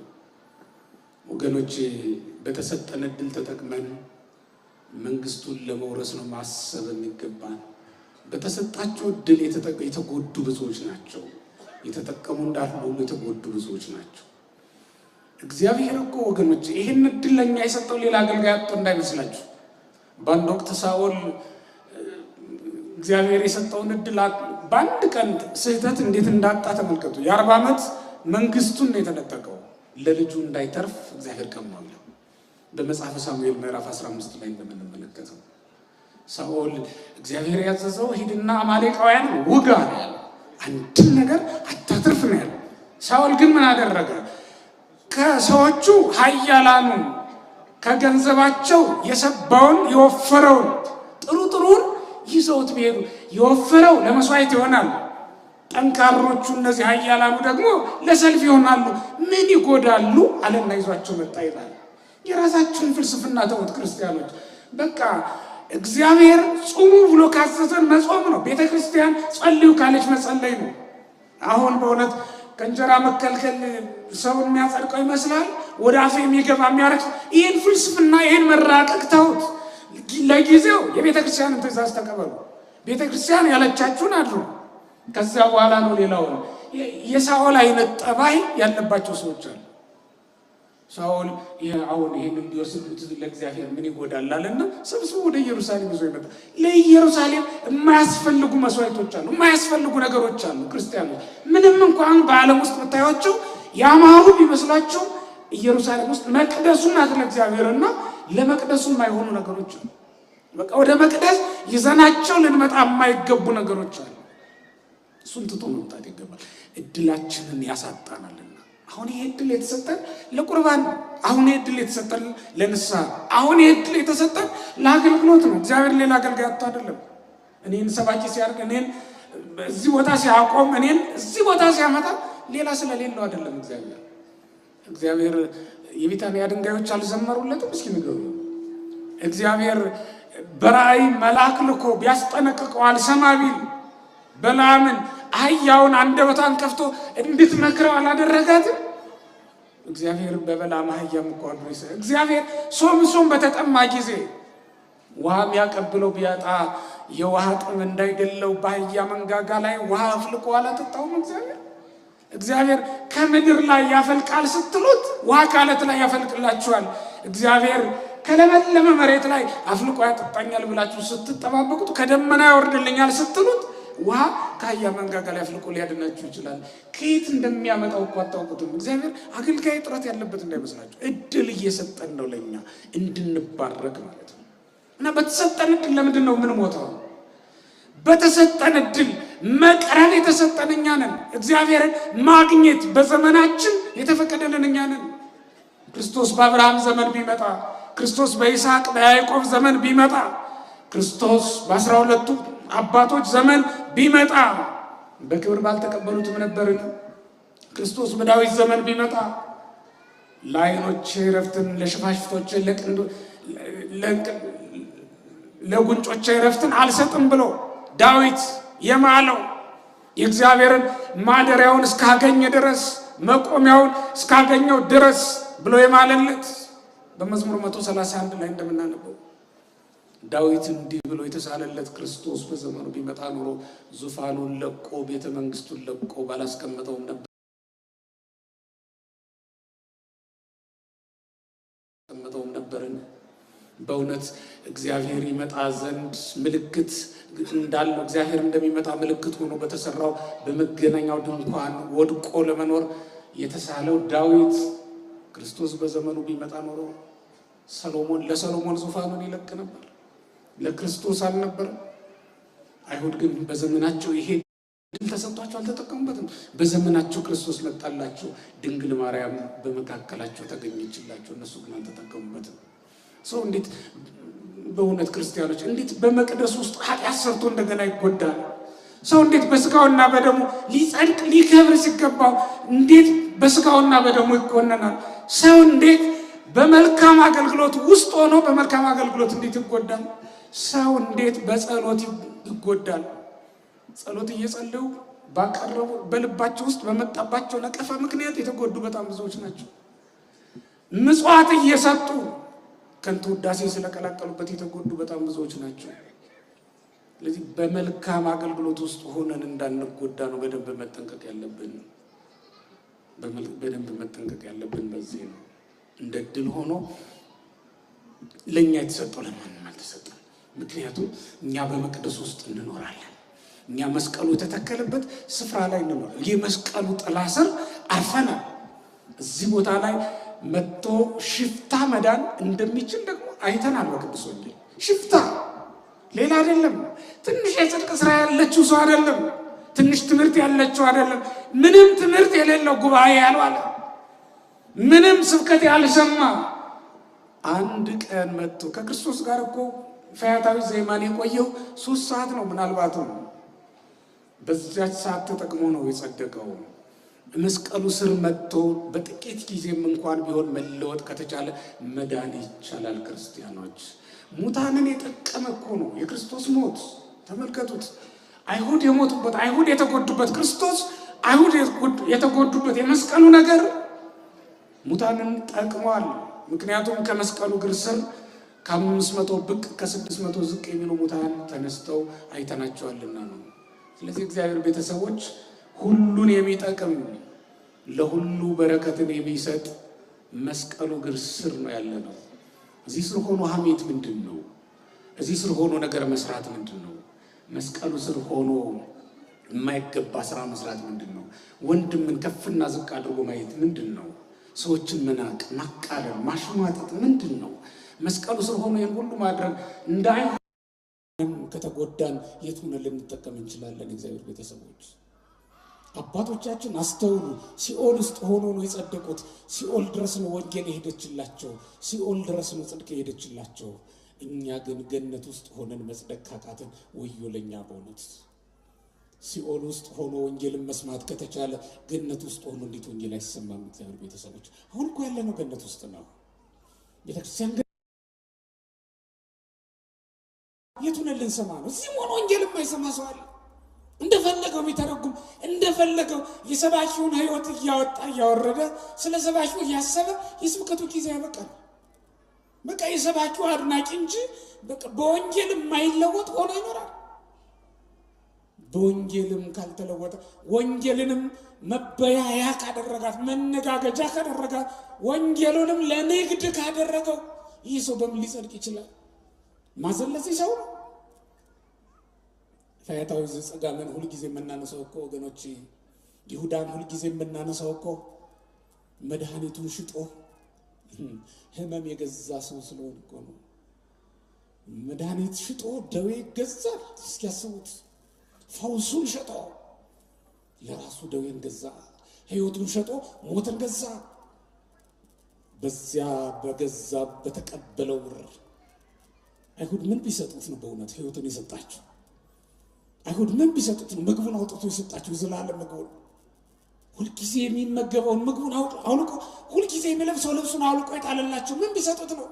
ወገኖች በተሰጠን ዕድል ተጠቅመን መንግስቱን ለመውረስ ነው ማሰብ የሚገባን። በተሰጣቸው ዕድል የተጎዱ ብዙዎች ናቸው። የተጠቀሙ እንዳሉ የተጎዱ ብዙዎች ናቸው። እግዚአብሔር እኮ ወገኖች ይህን ዕድል ለኛ የሰጠው ሌላ አገልጋይ አጥቶ እንዳይመስላችሁ። በአንድ ወቅት ሳኦል እግዚአብሔር የሰጠውን ዕድል በአንድ ቀን ስህተት እንዴት እንዳጣ ተመልከቱ። የ40 ዓመት መንግስቱን ነው የተነጠቀው። ለልጁ እንዳይተርፍ እግዚአብሔር ቀማው። በመጽሐፈ ሳሙኤል ምዕራፍ 15 ላይ እንደምንመለከተው ሳኦል እግዚአብሔር ያዘዘው ሂድና አማሌቃውያን ውጋ ነው ያለው። አንድም ነገር አታትርፍ ነው ያለው። ሳኦል ግን ምን አደረገ? ከሰዎቹ ኃያላኑን ከገንዘባቸው የሰባውን የወፈረውን ጥሩጥሩን ይዘውት ቢሄዱ የወፈረው ለመስዋዕት ይሆናል፣ ጠንካሮቹ እነዚህ ኃያላኑ ደግሞ ለሰልፍ ይሆናሉ። ምን ይጎዳሉ አለና ይዟቸው መጣ ይላል። የራሳችሁን ፍልስፍና ተውት ክርስቲያኖች። በቃ እግዚአብሔር ጾሙ ብሎ ካዘዘን መጾም ነው። ቤተክርስቲያን ጸልዩ ካለች መጸለይ ነው። አሁን በእውነት ከእንጀራ መከልከል ሰውን የሚያጸድቀው ይመስላል። ወደ አፍ የሚገባ የሚያረክ ይህን ፍልስፍና ይህን መራቀቅ ተውት። ለጊዜው የቤተክርስቲያንን ትእዛዝ ተቀበሉ። ቤተክርስቲያን ያለቻችሁን አድሩ። ከዚያ በኋላ ነው ሌላው ነው። የሳኦል አይነት ጠባይ ያለባቸው ሰዎች አሉ። ሳኦል አሁን ይሄንን ቢወስዱት ለእግዚአብሔር ምን ይጎዳል አለና ሰብስቦ ወደ ኢየሩሳሌም ይዞ ይመጣ። ለኢየሩሳሌም የማያስፈልጉ መስዋዕቶች አሉ፣ የማያስፈልጉ ነገሮች አሉ። ክርስቲያኖች ምንም እንኳን በዓለም ውስጥ የምታዩቸው ያማሩ ቢመስላቸው ኢየሩሳሌም ውስጥ መቅደሱ ናት ለእግዚአብሔርና ለመቅደሱ የማይሆኑ ነገሮች አሉ። በቃ ወደ መቅደስ ይዘናቸው ልንመጣ የማይገቡ ነገሮች አሉ። እሱን ትቶ መምጣት ይገባል። እድላችንን ያሳጣናልና አሁን ይሄ እድል የተሰጠን ለቁርባን፣ አሁን ይሄ እድል የተሰጠን ለንስሐ፣ አሁን ይሄ እድል የተሰጠን ለአገልግሎት ነው። እግዚአብሔር ሌላ አገልጋይ አጥቶ አይደለም። እኔን ሰባኪ ሲያርግ፣ እኔን እዚህ ቦታ ሲያቆም፣ እኔን እዚህ ቦታ ሲያመጣ ሌላ ስለሌለው አይደለም። እግዚአብሔር የቢታንያ ድንጋዮች አልዘመሩለትም? እስኪ ንገሩ። እግዚአብሔር በራእይ መልአክ ልኮ ቢያስጠነቅቀው አልሰማ ቢል በለዓምን አህያውን አንደበቷን ከፍቶ እንድትመክረው አላደረጋትም? እግዚአብሔር በበለዓም አህያም እኮ አድሮስ እግዚአብሔር ሶምሶን በተጠማ ጊዜ ውሃ የሚያቀብለው ቢያጣ የውሃ ጥም እንዳይገለው በአህያ መንጋጋ ላይ ውሃ አፍልቆ አላጠጣውም? እግዚአብሔር ከምድር ላይ ያፈልቃል ስትሉት ውሃ ካለት ላይ ያፈልቅላችኋል። እግዚአብሔር ከለመለመ መሬት ላይ አፍልቆ ያጠጣኛል ብላችሁ ስትጠባበቁት ከደመና ያወርድልኛል ስትሉት ውሃ ከአህያ መንጋጋ ላይ አፍልቆ ሊያድናችሁ ይችላል። ከየት እንደሚያመጣው እኮ አታውቁትም። እግዚአብሔር አገልጋይ ጥረት ያለበት እንዳይመስላችሁ። እድል እየሰጠን ነው ለኛ እንድንባረክ ማለት ነው። እና በተሰጠን እድል ለምንድን ነው የምንሞተው? በተሰጠን እድል መቅረብ የተሰጠን እኛ ነን። እግዚአብሔርን ማግኘት በዘመናችን የተፈቀደልን እኛ ነን። ክርስቶስ በአብርሃም ዘመን ቢመጣ፣ ክርስቶስ በይስሐቅ በያዕቆብ ዘመን ቢመጣ፣ ክርስቶስ በ12ቱ አባቶች ዘመን ቢመጣ በክብር ባልተቀበሉትም ነበርን? ክርስቶስ በዳዊት ዘመን ቢመጣ ለዓይኖች ረፍትን፣ ለሽፋሽፍቶች ለጉንጮች ረፍትን አልሰጥም ብሎ ዳዊት የማለው የእግዚአብሔርን ማደሪያውን እስካገኘ ድረስ መቆሚያውን እስካገኘው ድረስ ብሎ የማለለት በመዝሙር 131 ላይ እንደምናነበው ዳዊት እንዲህ ብሎ የተሳለለት ክርስቶስ በዘመኑ ቢመጣ ኖሮ ዙፋኑን ለቆ ቤተ መንግስቱን ለቆ ባላስቀመጠውም ነበርን? በእውነት እግዚአብሔር ይመጣ ዘንድ ምልክት እንዳለው እግዚአብሔር እንደሚመጣ ምልክት ሆኖ በተሰራው በመገናኛው ድንኳን ወድቆ ለመኖር የተሳለው ዳዊት ክርስቶስ በዘመኑ ቢመጣ ኖሮ ለሰሎሞን ዙፋኑን ይለቅ ነበር፣ ለክርስቶስ አልነበረም። አይሁድ ግን በዘመናቸው ይሄ ድል ተሰጥቷቸው አልተጠቀሙበትም። በዘመናቸው ክርስቶስ መጣላቸው፣ ድንግል ማርያም በመካከላቸው ተገኘችላቸው፣ እነሱ ግን አልተጠቀሙበትም። ሰው እንዴት በእውነት ክርስቲያኖች እንዴት በመቅደስ ውስጥ ኃጢአት ሰርቶ እንደገና ይጎዳል? ሰው እንዴት በስጋውና በደሙ ሊጸድቅ ሊከብር ሲገባው እንዴት በስጋውና በደሙ ይኮነናል? ሰው እንዴት በመልካም አገልግሎት ውስጥ ሆኖ በመልካም አገልግሎት እንዴት ይጎዳል? ሰው እንዴት በጸሎት ይጎዳል? ጸሎት እየጸለዩ ባቀረቡ በልባቸው ውስጥ በመጣባቸው ነቀፋ ምክንያት የተጎዱ በጣም ብዙዎች ናቸው። ምጽዋት እየሰጡ ከንቱ ውዳሴ ስለቀላቀሉበት የተጎዱ በጣም ብዙዎች ናቸው። ስለዚህ በመልካም አገልግሎት ውስጥ ሆነን እንዳንጎዳ ነው በደንብ መጠንቀቅ ያለብን። በደንብ መጠንቀቅ ያለብን በዚህ ነው። እንደ ድል ሆኖ ለኛ የተሰጠው ለማንም አልተሰጠም። ምክንያቱም እኛ በመቅደስ ውስጥ እንኖራለን። እኛ መስቀሉ የተተከለበት ስፍራ ላይ እንኖራለን። የመስቀሉ ጥላ ስር አርፈናል። እዚህ ቦታ ላይ መጥቶ ሽፍታ መዳን እንደሚችል ደግሞ አይተናል በቅዱስ ወንጌል። ሽፍታ ሌላ አይደለም። ትንሽ የጽድቅ ስራ ያለችው ሰው አይደለም። ትንሽ ትምህርት ያለችው አይደለም። ምንም ትምህርት የሌለው ጉባኤ ያልዋለ ምንም ስብከት ያልሰማ አንድ ቀን መጥቶ ከክርስቶስ ጋር እኮ ፈያታዊ ዘይማን የቆየው 3 ሰዓት ነው። ምናልባትም በዛች ሰዓት ተጠቅሞ ነው የጸደቀው። መስቀሉ ስር መጥቶ በጥቂት ጊዜም እንኳን ቢሆን መለወጥ ከተቻለ መዳን ይቻላል። ክርስቲያኖች ሙታንን የጠቀመ እኮ ነው የክርስቶስ ሞት። ተመልከቱት። አይሁድ የሞቱበት፣ አይሁድ የተጎዱበት፣ ክርስቶስ አይሁድ የተጎዱበት የመስቀሉ ነገር ሙታንን ጠቅሟል። ምክንያቱም ከመስቀሉ እግር ስር ከ500 ብቅ ከ600 ዝቅ የሚሉ ሙታን ተነስተው አይተናቸዋልና ነው። ስለዚህ እግዚአብሔር ቤተሰቦች ሁሉን የሚጠቅም ለሁሉ በረከትን የሚሰጥ መስቀሉ እግር ስር ነው ያለነው። እዚህ ስር ሆኖ ሐሜት ምንድን ነው? እዚህ ስር ሆኖ ነገር መስራት ምንድን ነው? መስቀሉ ስር ሆኖ የማይገባ ስራ መስራት ምንድን ነው? ወንድምን ከፍና ዝቅ አድርጎ ማየት ምንድን ነው? ሰዎችን መናቅ፣ ማቃለል፣ ማሽሟጠጥ ምንድን ነው? መስቀሉ ስር ሆኖ ይህን ሁሉ ማድረግ እንዳይሆን ከተጎዳን የት ሆነን ልንጠቀም እንችላለን? እግዚአብሔር ቤተሰቦች አባቶቻችን አስተውሉ። ሲኦል ውስጥ ሆኖ ነው የጸደቁት። ሲኦል ድረስ ነው ወንጌል የሄደችላቸው። ሲኦል ድረስ ነው ጽድቅ የሄደችላቸው። እኛ ግን ገነት ውስጥ ሆነን መጽደቅ ካቃተን ወዮ ለኛ በእውነት። ሲኦል ውስጥ ሆኖ ወንጌልን መስማት ከተቻለ ገነት ውስጥ ሆኖ እንዴት ወንጌል አይሰማም? እግዚአብሔር ቤተሰቦች አሁን እኮ ያለነው ገነት ውስጥ ነው። ቤተክርስቲያን የቱን ልንሰማ ነው? እዚህ ሆኖ ወንጌል የማይሰማ ሰው አለ። እንደፈለገው የሚተረጉም እንደፈለገው የሰባኪውን ሕይወት እያወጣ እያወረደ ስለ ሰባኪው እያሰበ የስብከቱ ጊዜ ያበቃል። በቃ የሰባኪው አድናቂ እንጂ በቃ በወንጌል የማይለወጥ ሆኖ ይኖራል። በወንጌልም ካልተለወጠ ወንጌልንም መበያያ ካደረጋት መነጋገጃ ካደረጋት ወንጌሉንም ለንግድ ካደረገው ይህ ሰው በምን ሊጸድቅ ይችላል? ማዘለዚ ሰው ነው። ፈያታዊ ዘጸጋምን ሁልጊዜ የምናነሳው እኮ ወገኖች፣ ይሁዳን ሁልጊዜ የምናነሳው እኮ መድኃኒቱን ሽጦ ህመም የገዛ ሰው ስለሆነ እኮ ነው። መድኃኒት ሽጦ ደዌ ይገዛል። እስኪያስቡት፣ ፈውሱን ሸጦ ለራሱ ደዌን ገዛ፣ ህይወቱን ሸጦ ሞትን ገዛ። በዚያ በገዛ በተቀበለው ብር አይሁድ ምን ቢሰጡት ነው በእውነት ህይወቱን የሰጣቸው? አይሁድ ምን ቢሰጡት ነው ምግቡን አውጥቶ የሰጣቸው? ዘላለም ምግቡን ሁልጊዜ የሚመገበውን ምግቡን አውልቆ ሁልጊዜ የሚለብሰው ልብሱን አውልቆ የጣለላቸው ምን ቢሰጡት ነው?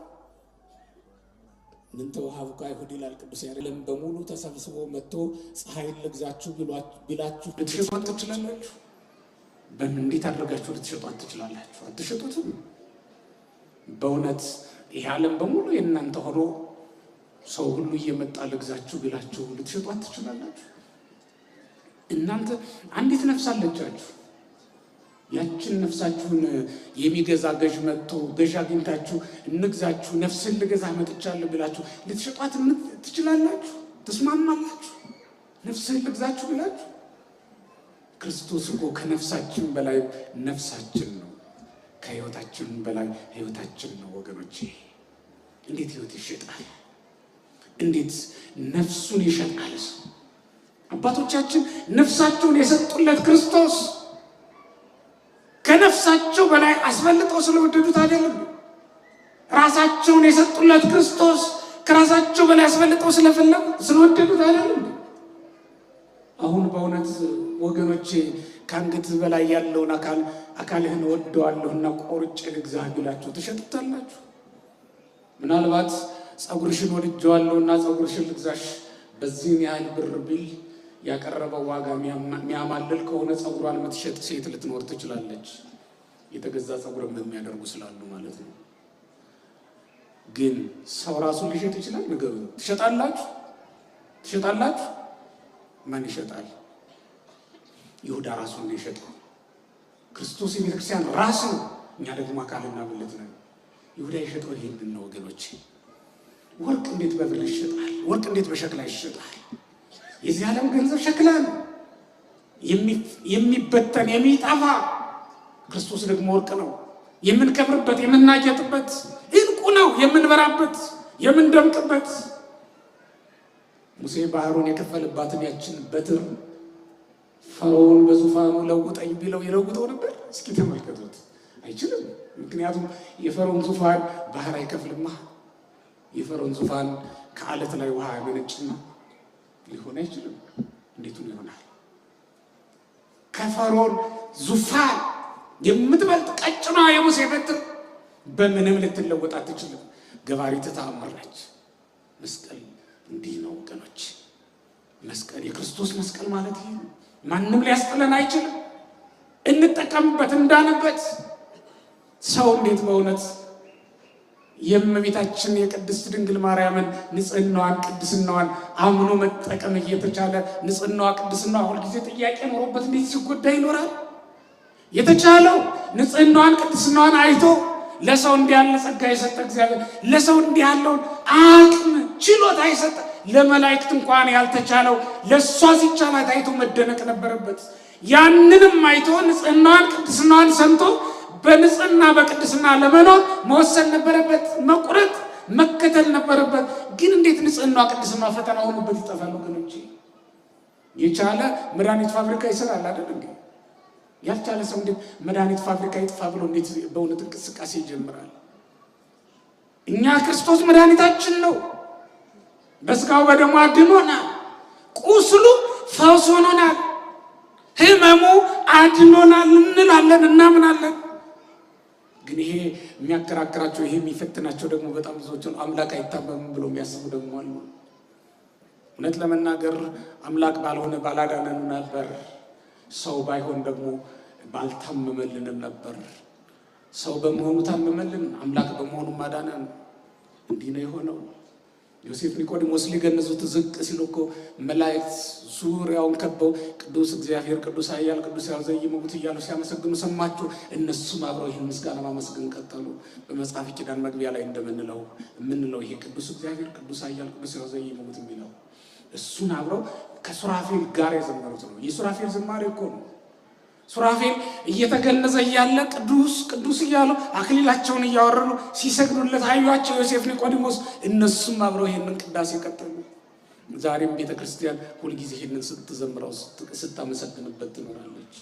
ምን ተወሃቡከ አይሁድ ይላል ቅዱስ ያሬድ። በሙሉ ተሰብስቦ መጥቶ ፀሐይን ልግዛችሁ ቢላችሁ ልትሸጧት ትችላላችሁ? በምን እንዴት አድርጋችሁ ልትሸጧት ትችላላችሁ? አትሸጡትም። በእውነት ይህ ዓለም በሙሉ የእናንተ ሆኖ ሰው ሁሉ እየመጣ ልግዛችሁ ቢላችሁ ልትሸጧት ትችላላችሁ? እናንተ አንዲት ነፍስ አለቻችሁ። ያችን ነፍሳችሁን የሚገዛ ገዥ መጥቶ ገዥ አግኝታችሁ እንግዛችሁ ነፍስን ልገዛ መጥቻለሁ ብላችሁ ልትሸጧት ትችላላችሁ? ትስማማላችሁ? ነፍስን ልግዛችሁ ብላችሁ? ክርስቶስ እኮ ከነፍሳችን በላይ ነፍሳችን ነው፣ ከሕይወታችን በላይ ሕይወታችን ነው። ወገኖቼ እንዴት ሕይወት ይሸጣል? እንዴት ነፍሱን ይሸጣል? አባቶቻችን ነፍሳቸውን የሰጡለት ክርስቶስ ከነፍሳቸው በላይ አስፈልጠው ስለወደዱት አይደለም። ራሳቸውን የሰጡለት ክርስቶስ ከራሳቸው በላይ አስፈልጠው ስለወደዱት አይደለም። አሁን በእውነት ወገኖቼ ከአንገት በላይ ያለውን አካልህን ወደዋለሁና ቆርጬ ልግዛህ ቢላችሁ ትሸጡታላችሁ? ምናልባት ጸጉርሽን ወድጀዋለሁና ጸጉርሽን ልግዛሽ በዚህን ያህል ብር ቢል ያቀረበው ዋጋ የሚያማልል ከሆነ ጸጉሯን የምትሸጥ ሴት ልትኖር ትችላለች። የተገዛ ጸጉርም የሚያደርጉ ስላሉ ማለት ነው። ግን ሰው ራሱን ሊሸጥ ይችላል? ንገሩ። ትሸጣላችሁ? ትሸጣላችሁ? ማን ይሸጣል? ይሁዳ ራሱን ነው የሸጠው። ክርስቶስ የቤተክርስቲያን ራስ ነው፣ እኛ ደግሞ አካልና ብልት ነን። ይሁዳ የሸጠው ይሄንን ነው ወገኖች። ወርቅ እንዴት በብር ይሸጣል? ወርቅ እንዴት በሸክላ ይሸጣል? የዚህ ዓለም ገንዘብ ሸክላ ነው፣ የሚበተን የሚጠፋ። ክርስቶስ ደግሞ ወርቅ ነው፣ የምንከብርበት የምናጌጥበት፣ ዕንቁ ነው፣ የምንበራበት የምንደምቅበት። ሙሴ ባህሩን የከፈለባትን ያችን በትር ፈርዖን በዙፋኑ ለውጠኝ ቢለው ይለውጠው ነበር? እስኪ ተመልከቱት። አይችልም። ምክንያቱም የፈርዖን ዙፋን ባህር አይከፍልማ። የፈርዖን ዙፋን ከአለት ላይ ውሃ ያመነጭና ሊሆን አይችልም። እንዴት ይሆናል? ከፈርዖን ዙፋን የምትበልጥ ቀጭኗ የሙሴ በትር በምንም ልትለወጥ አትችልም። ገባሪተ ተአምር ነች። መስቀል እንዲህ ነው ወገኖች። መስቀል የክርስቶስ መስቀል ማለት ይሄ ነው። ማንም ሊያስጥለን አይችልም። እንጠቀምበት እንዳለበት። ሰው እንዴት በእውነት የእመቤታችን የቅድስት ድንግል ማርያምን ንጽህናዋን ቅድስናዋን አምኖ መጠቀም እየተቻለ ንጽህናዋ ቅድስናዋ ሁልጊዜ ጥያቄ ኖሮበት እንዴት ሲጎዳ ይኖራል? የተቻለው ንጽህናዋን ቅድስናዋን አይቶ ለሰው እንዲህ ያለ ጸጋ የሰጠ እግዚአብሔር ለሰው እንዲህ ያለውን አቅም ችሎታ የሰጠ ለመላእክት እንኳን ያልተቻለው ለሷ ሲቻላት አይቶ መደነቅ ነበረበት። ያንንም አይቶ ንጽህናዋን ቅድስናዋን ሰምቶ በንጽህና በቅድስና ለመኖር መወሰን ነበረበት። መቁረጥ መከተል ነበረበት። ግን እንዴት ንጽህና ቅድስና ፈተና ሆኖበት ይጠፋል ወገኖቼ? የቻለ መድኃኒት ፋብሪካ ይሰራል አይደል እንዴ? ያልቻለ ሰው እንዴት መድኃኒት ፋብሪካ ይጥፋ ብሎ እንዴት በእውነት እንቅስቃሴ ይጀምራል? እኛ ክርስቶስ መድኃኒታችን ነው። በስጋው በደሙ አድኖናል። ቁስሉ ፈውስ ሆኖናል። ህመሙ አድኖናል እንላለን፣ እናምናለን። ግን ይሄ የሚያከራክራቸው ይሄ የሚፈትናቸው ደግሞ በጣም ብዙዎች ነው። አምላክ አይታመምም ብሎ የሚያስቡ ደግሞ አሉ። እውነት ለመናገር አምላክ ባልሆነ ባላዳነን ነበር። ሰው ባይሆን ደግሞ ባልታመመልንም ነበር። ሰው በመሆኑ ታመመልን፣ አምላክ በመሆኑ ማዳነን። እንዲህ ነው የሆነው። ዮሴፍ ኒቆዲሞስ ሊገነዙት ዝቅ ሲሉ እኮ መላእክት ዙሪያውን ከበው ቅዱስ እግዚአብሔር ቅዱስ ኃያል ቅዱስ ሕያው ዘኢይመውት እያሉ ሲያመሰግኑ ሰማችሁ። እነሱም አብረው ይህን ምስጋና ማመስገን ቀጠሉ። በመጽሐፍ ኪዳን መግቢያ ላይ የምንለው ይሄ ቅዱስ እግዚአብሔር ቅዱስ ኃያል ቅዱስ ሕያው ዘኢይመውት የሚለው እሱን አብረው ከሱራፌል ጋር የዘመሩት ነው። የሱራፌል ዝማሬ እኮ ነው። ሱራፌል እየተገነዘ እያለ ቅዱስ ቅዱስ እያሉ አክሊላቸውን እያወረዱ ሲሰግዱለት አዩአቸው ዮሴፍ ኒቆዲሞስ። እነሱም አብረው ይሄንን ቅዳሴ ቀጠሉ። ዛሬም ቤተክርስቲያን ሁልጊዜ ይሄንን ስትዘምረው ስታመሰግንበት ትኖራለች።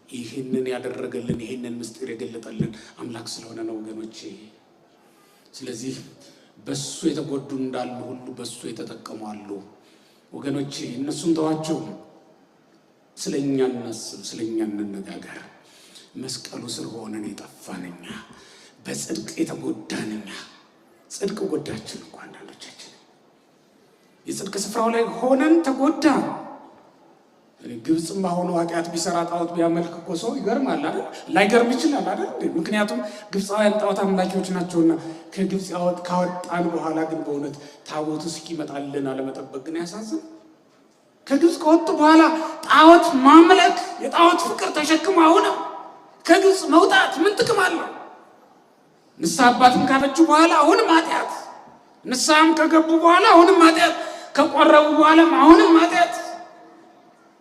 ይሄንን ያደረገልን ይሄንን ምስጢር የገለጠልን አምላክ ስለሆነ ነው ወገኖቼ። ስለዚህ በሱ የተጎዱ እንዳሉ ሁሉ በሱ የተጠቀሙ አሉ ወገኖቼ። እነሱም ተዋቸው። ስለኛ እናስብ፣ ስለኛ እንነጋገር። መስቀሉ ስር ሆነን የጠፋንኛ፣ በጽድቅ የተጎዳንኛ። ጽድቅ ጎዳችን እኮ አንዳንዶቻችን የጽድቅ ስፍራው ላይ ሆነን ተጎዳ። ግብፅም በአሁኑ ኃጢአት ቢሰራ ጣዖት ቢያመልክ እኮ ሰው ይገርማል አይደል? ላይገርም ይችላል አይደል? ምክንያቱም ግብፃውያን ጣዖት አምላኪዎች ናቸውና። ከግብፅ ካወጣን በኋላ ግን በእውነት ታቦቱ እስኪመጣልን አለመጠበቅ ግን ያሳዝን። ከግብፅ ከወጡ በኋላ ጣዖት ማምለክ የጣዖት ፍቅር ተሸክሞ አሁንም ከግብፅ መውጣት ምን ጥቅም አለው? ንስሐ አባትም ካፈጁ በኋላ አሁንም ኃጢአት፣ ንስሐም ከገቡ በኋላ አሁንም ኃጢአት፣ ከቆረቡ በኋላም አሁንም ኃጢአት።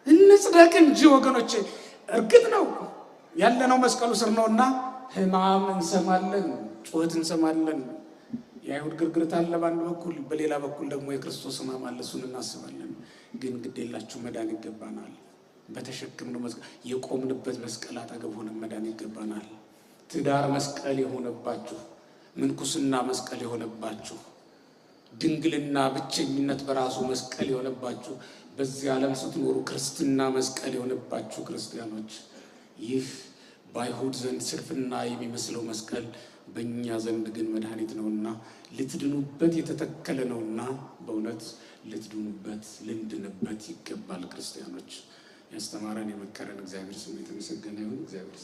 እንጽደቅ እንጂ ወገኖቼ። እርግጥ ነው ያለነው መስቀሉ ስር ነውና ሕማም እንሰማለን፣ ጩኸት እንሰማለን። የአይሁድ ግርግርት አለ በአንድ በኩል፣ በሌላ በኩል ደግሞ የክርስቶስ ሕማም አለ። እሱን እናስባለን። ግን ግዴላችሁ መዳን ይገባናል። በተሸክምነው መስቀል የቆምንበት መስቀል አጠገብ ሆነን መዳን ይገባናል። ትዳር መስቀል የሆነባችሁ፣ ምንኩስና መስቀል የሆነባችሁ፣ ድንግልና ብቸኝነት በራሱ መስቀል የሆነባችሁ፣ በዚህ ዓለም ስትኖሩ ክርስትና መስቀል የሆነባችሁ ክርስቲያኖች፣ ይህ በአይሁድ ዘንድ ስንፍና የሚመስለው መስቀል በእኛ ዘንድ ግን መድኃኒት ነውና ልትድኑበት የተተከለ ነውና በእውነት ልትድኑበት ልንድንበት ይገባል። ክርስቲያኖች ያስተማረን የመከረን እግዚአብሔር ስም የተመሰገነ ይሁን። እግዚአብሔር